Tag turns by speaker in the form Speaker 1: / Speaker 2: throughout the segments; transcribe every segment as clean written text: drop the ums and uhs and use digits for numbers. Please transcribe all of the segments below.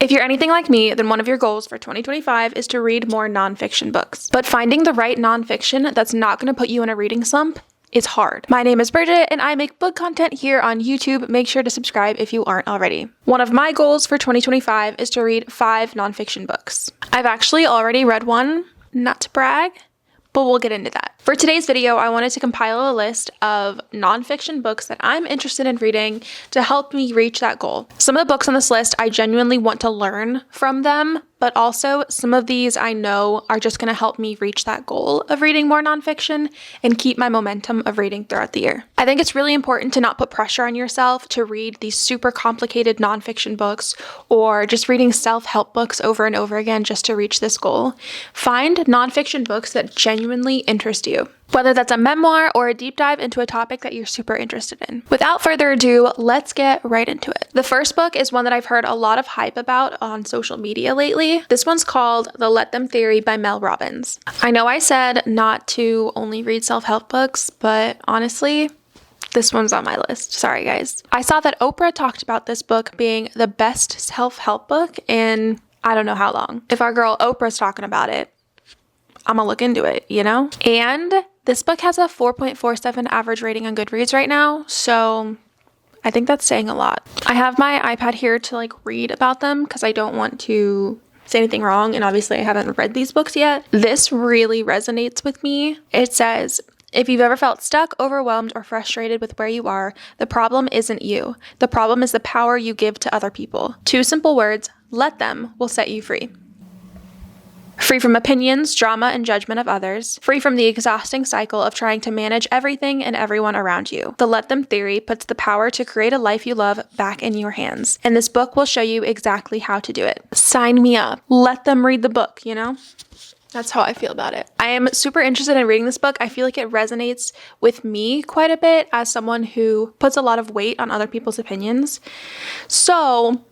Speaker 1: If you're anything like me, then one of your goals for 2025 is to read more nonfiction books. But finding the right nonfiction that's not going to put you in a reading slump is hard. My name is Bridget and I make book content here on YouTube. Make sure to subscribe if you aren't already. One of my goals for 2025 is to read 5 nonfiction books. I've actually already read one, not to brag, but we'll get into that. For today's video, I wanted to compile a list of nonfiction books that I'm interested in reading to help me reach that goal. Some of the books on this list, I genuinely want to learn from them, but also some of these I know are just going to help me reach that goal of reading more nonfiction and keep my momentum of reading throughout the year. I think it's really important to not put pressure on yourself to read these super complicated nonfiction books or just reading self-help books over and over again just to reach this goal. Find nonfiction books that genuinely interest you, whether that's a memoir or a deep dive into a topic that you're super interested in. Without further ado, let's get right into it. The first book is one that I've heard a lot of hype about on social media lately. This one's called The Let Them Theory by Mel Robbins. I know I said not to only read self-help books, but honestly, this one's on my list. Sorry, guys. I saw that Oprah talked about this book being the best self-help book in I don't know how long. If our girl Oprah's talking about it, I'm gonna look into it, you know? And this book has a 4.47 average rating on Goodreads right now, so I think that's saying a lot. I have my iPad here to read about them because I don't want to say anything wrong, and obviously I haven't read these books yet. This really resonates with me. It says, if you've ever felt stuck, overwhelmed, or frustrated with where you are, the problem isn't you. The problem is the power you give to other people. 2 simple words, let them, will set you free. Free from opinions, drama, and judgment of others. Free from the exhausting cycle of trying to manage everything and everyone around you. The Let Them Theory puts the power to create a life you love back in your hands. And this book will show you exactly how to do it. Sign me up. Let them read the book, you know? That's how I feel about it. I am super interested in reading this book. I feel like it resonates with me quite a bit as someone who puts a lot of weight on other people's opinions. So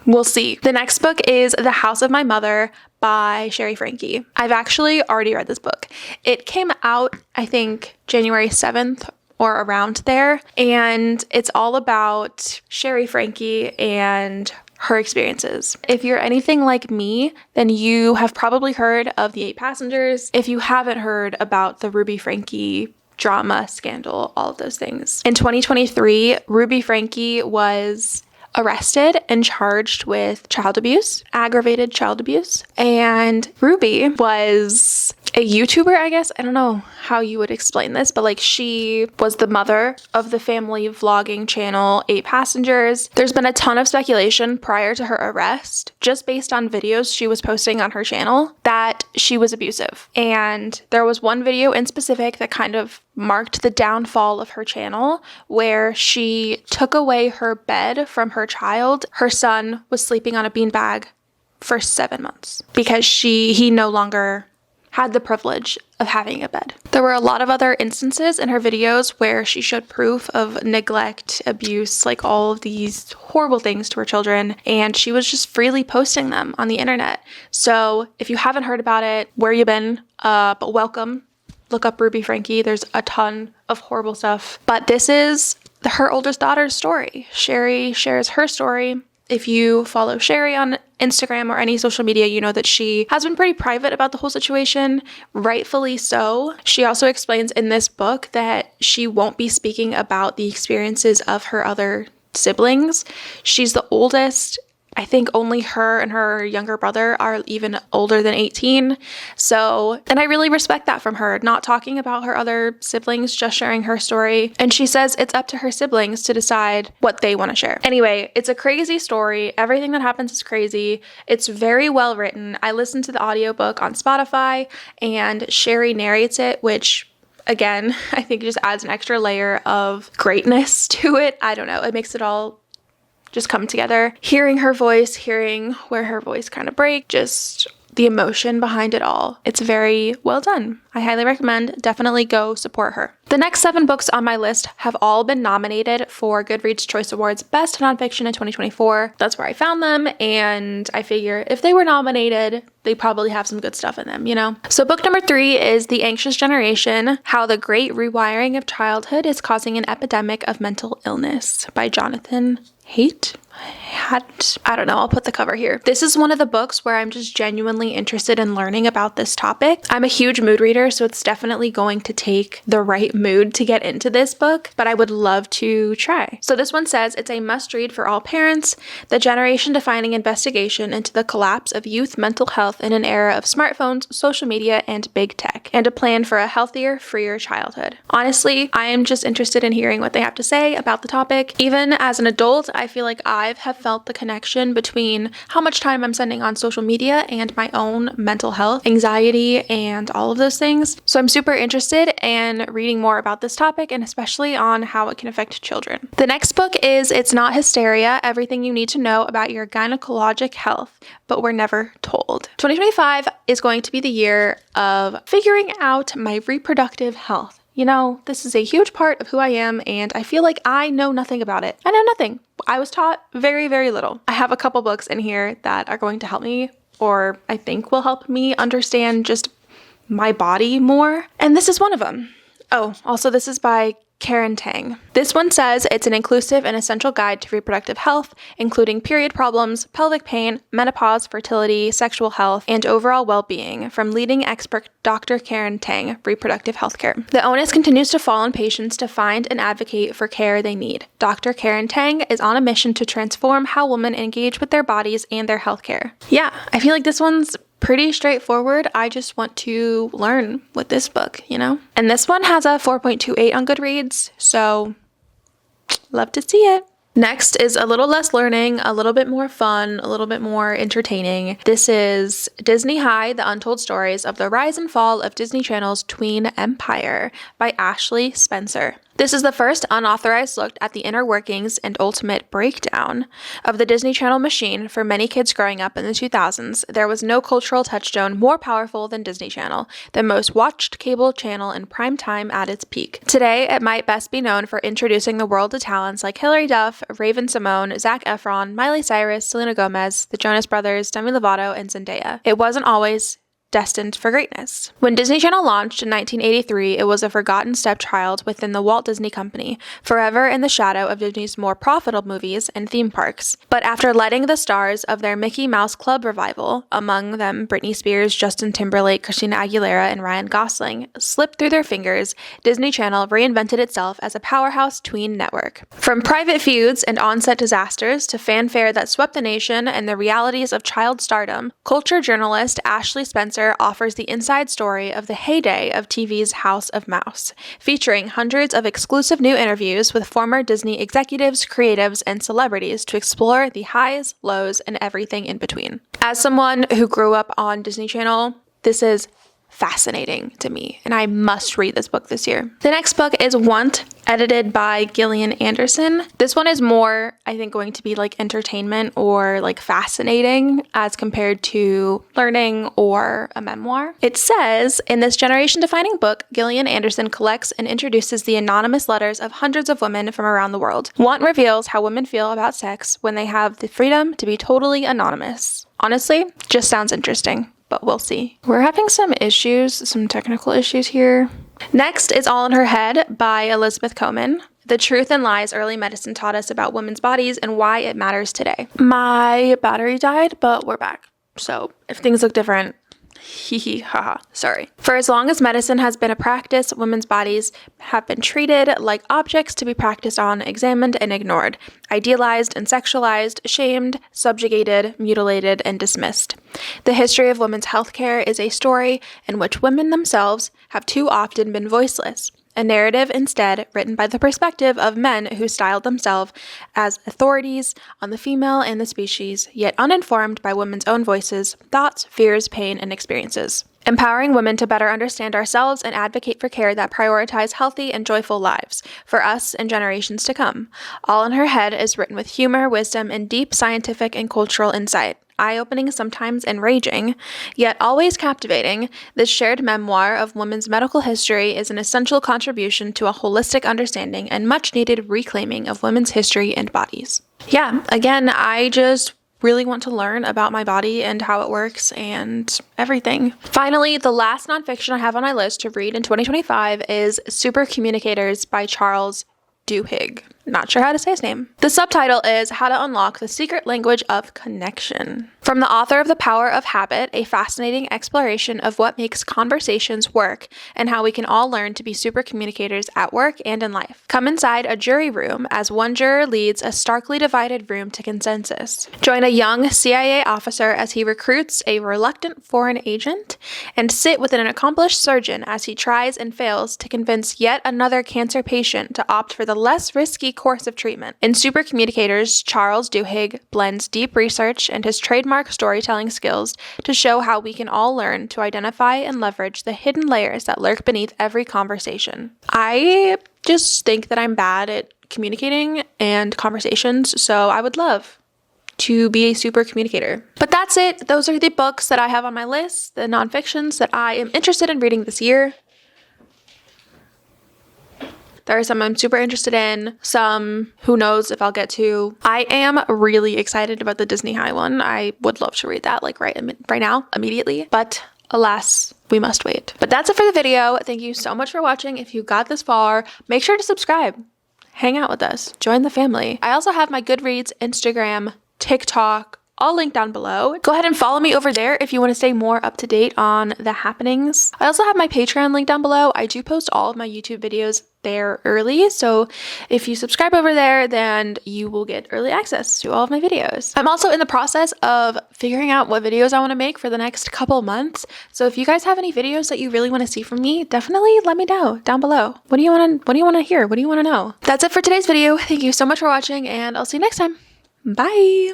Speaker 1: we'll see. The next book is The House of My Mother by Sherry Frankie. I've actually already read this book. It came out, I think, January 7th or around there, and it's all about Sherry Frankie and her experiences. If you're anything like me, then you have probably heard of The 8 Passengers. If you haven't heard about the Ruby Frankie drama, scandal, all of those things. In 2023, Ruby Frankie was arrested and charged with child abuse, aggravated child abuse. And Ruby was a YouTuber, I guess. I don't know how you would explain this, but she was the mother of the family vlogging channel 8 Passengers. There's been a ton of speculation prior to her arrest, just based on videos she was posting on her channel, that she was abusive. And there was one video in specific that kind of marked the downfall of her channel, where she took away her bed from her child. Her son was sleeping on a beanbag for 7 months because he no longer had the privilege of having a bed. There were a lot of other instances in her videos where she showed proof of neglect, abuse, all of these horrible things to her children, and she was just freely posting them on the internet. So if you haven't heard about it, where you been? But welcome. Look up Ruby Frankie. There's a ton of horrible stuff. But this is her oldest daughter's story. Sherry shares her story. If you follow Sherry on Instagram or any social media, you know that she has been pretty private about the whole situation, rightfully so. She also explains in this book that she won't be speaking about the experiences of her other siblings. She's the oldest. I think only her and her younger brother are even older than 18. And I really respect that from her, not talking about her other siblings, just sharing her story. And she says it's up to her siblings to decide what they want to share. Anyway, it's a crazy story. Everything that happens is crazy. It's very well written. I listened to the audiobook on Spotify and Sherry narrates it, which again, I think just adds an extra layer of greatness to it. I don't know. It makes it all just come together. Hearing her voice, hearing where her voice kind of breaks, just the emotion behind it all. It's very well done. I highly recommend. Definitely go support her. The next 7 books on my list have all been nominated for Goodreads Choice Awards Best Nonfiction in 2024. That's where I found them, and I figure if they were nominated, they probably have some good stuff in them, you know? So book number 3 is The Anxious Generation: How the Great Rewiring of Childhood is Causing an Epidemic of Mental Illness by Jonathan Haidt. I don't know, I'll put the cover here. This is one of the books where I'm just genuinely interested in learning about this topic. I'm a huge mood reader, so it's definitely going to take the right mood to get into this book, but I would love to try. So this one says, it's a must-read for all parents, the generation-defining investigation into the collapse of youth mental health in an era of smartphones, social media, and big tech, and a plan for a healthier, freer childhood. Honestly, I am just interested in hearing what they have to say about the topic. Even as an adult, I feel like I have felt the connection between how much time I'm spending on social media and my own mental health, anxiety, and all of those things. So I'm super interested in reading more about this topic and especially on how it can affect children. The next book is It's Not Hysteria, Everything You Need to Know About Your Gynecologic Health, But We're Never Told. 2025 is going to be the year of figuring out my reproductive health. You know, this is a huge part of who I am, and I feel like I know nothing about it. I know nothing. I was taught very, very little. I have a couple books in here that are going to help me, or I think will help me understand just my body more, and this is one of them. Oh, also this is by Kathryn Tang. This one says it's an inclusive and essential guide to reproductive health, including period problems, pelvic pain, menopause, fertility, sexual health, and overall well-being from leading expert Dr. Kathryn Tang, reproductive healthcare. The onus continues to fall on patients to find and advocate for care they need. Dr. Kathryn Tang is on a mission to transform how women engage with their bodies and their healthcare. Yeah, I feel like this one's pretty straightforward. I just want to learn with this book, you know? And this one has a 4.28 on Goodreads, so love to see it. Next is a little less learning, a little bit more fun, a little bit more entertaining. This is Disney High, The Untold Stories of the Rise and Fall of Disney Channel's Tween Empire by Ashley Spencer. This is the first unauthorized look at the inner workings and ultimate breakdown of the Disney Channel machine. For many kids growing up in the 2000s, there was no cultural touchstone more powerful than Disney Channel, the most watched cable channel in prime time at its peak. Today, it might best be known for introducing the world to talents like Hilary Duff, Raven Simone, Zac Efron, Miley Cyrus, Selena Gomez, the Jonas Brothers, Demi Lovato, and Zendaya. It wasn't always destined for greatness. When Disney Channel launched in 1983, it was a forgotten stepchild within the Walt Disney Company, forever in the shadow of Disney's more profitable movies and theme parks. But after letting the stars of their Mickey Mouse Club revival, among them Britney Spears, Justin Timberlake, Christina Aguilera, and Ryan Gosling, slip through their fingers, Disney Channel reinvented itself as a powerhouse tween network. From private feuds and on-set disasters to fanfare that swept the nation and the realities of child stardom, culture journalist Ashley Spencer offers the inside story of the heyday of TV's House of Mouse, featuring hundreds of exclusive new interviews with former Disney executives, creatives, and celebrities to explore the highs, lows, and everything in between. As someone who grew up on Disney Channel, this is fascinating to me, and I must read this book this year. The next book is Want, edited by Gillian Anderson. This one is more, I think, going to be like entertainment or like fascinating as compared to learning or a memoir. It says, in this generation-defining book, Gillian Anderson collects and introduces the anonymous letters of hundreds of women from around the world. Want reveals how women feel about sex when they have the freedom to be totally anonymous. Honestly, just sounds interesting, but we'll see. We're having some technical issues here. Next is All in Her Head by Elizabeth Coman. The Truth and Lies Early Medicine Taught Us About Women's Bodies and Why It Matters Today. My battery died, but we're back. So if things look different, hee hee haha, sorry. For as long as medicine has been a practice, women's bodies have been treated like objects to be practiced on, examined, and ignored, idealized and sexualized, shamed, subjugated, mutilated, and dismissed. The history of women's healthcare is a story in which women themselves have too often been voiceless. A narrative instead written by the perspective of men who styled themselves as authorities on the female and the species, yet uninformed by women's own voices, thoughts, fears, pain, and experiences. Empowering women to better understand ourselves and advocate for care that prioritize healthy and joyful lives for us and generations to come. All in Her Head is written with humor, wisdom, and deep scientific and cultural insight. Eye-opening, sometimes enraging, yet always captivating, this shared memoir of women's medical history is an essential contribution to a holistic understanding and much-needed reclaiming of women's history and bodies. Yeah, again, I just really want to learn about my body and how it works and everything. Finally, the last nonfiction I have on my list to read in 2025 is Super Communicators by Charles Duhigg. Not sure how to say his name. The subtitle is How to Unlock the Secret Language of Connection. From the author of The Power of Habit, a fascinating exploration of what makes conversations work and how we can all learn to be super communicators at work and in life. Come inside a jury room as one juror leads a starkly divided room to consensus. Join a young CIA officer as he recruits a reluctant foreign agent, and sit with an accomplished surgeon as he tries and fails to convince yet another cancer patient to opt for the less risky course of treatment. In Super Communicators, Charles Duhigg blends deep research and his trademark storytelling skills to show how we can all learn to identify and leverage the hidden layers that lurk beneath every conversation. I just think that I'm bad at communicating and conversations, so I would love to be a super communicator. But that's it. Those are the books that I have on my list, the nonfictions that I am interested in reading this year. There are some I'm super interested in, some who knows if I'll get to. I am really excited about the Disney High one. I would love to read that like right now, immediately. But alas, we must wait. But that's it for the video. Thank you so much for watching. If you got this far, make sure to subscribe. Hang out with us. Join the family. I also have my Goodreads, Instagram, TikTok, all linked down below. Go ahead and follow me over there if you want to stay more up to date on the happenings. I also have my Patreon link down below. I do post all of my YouTube videos there early, so if you subscribe over there, then you will get early access to all of my videos. I'm also in the process of figuring out what videos I want to make for the next couple months, so if you guys have any videos that you really want to see from me, definitely let me know down below. What do you want to hear? What do you want to know? That's it for today's video. Thank you so much for watching, and I'll see you next time. Bye!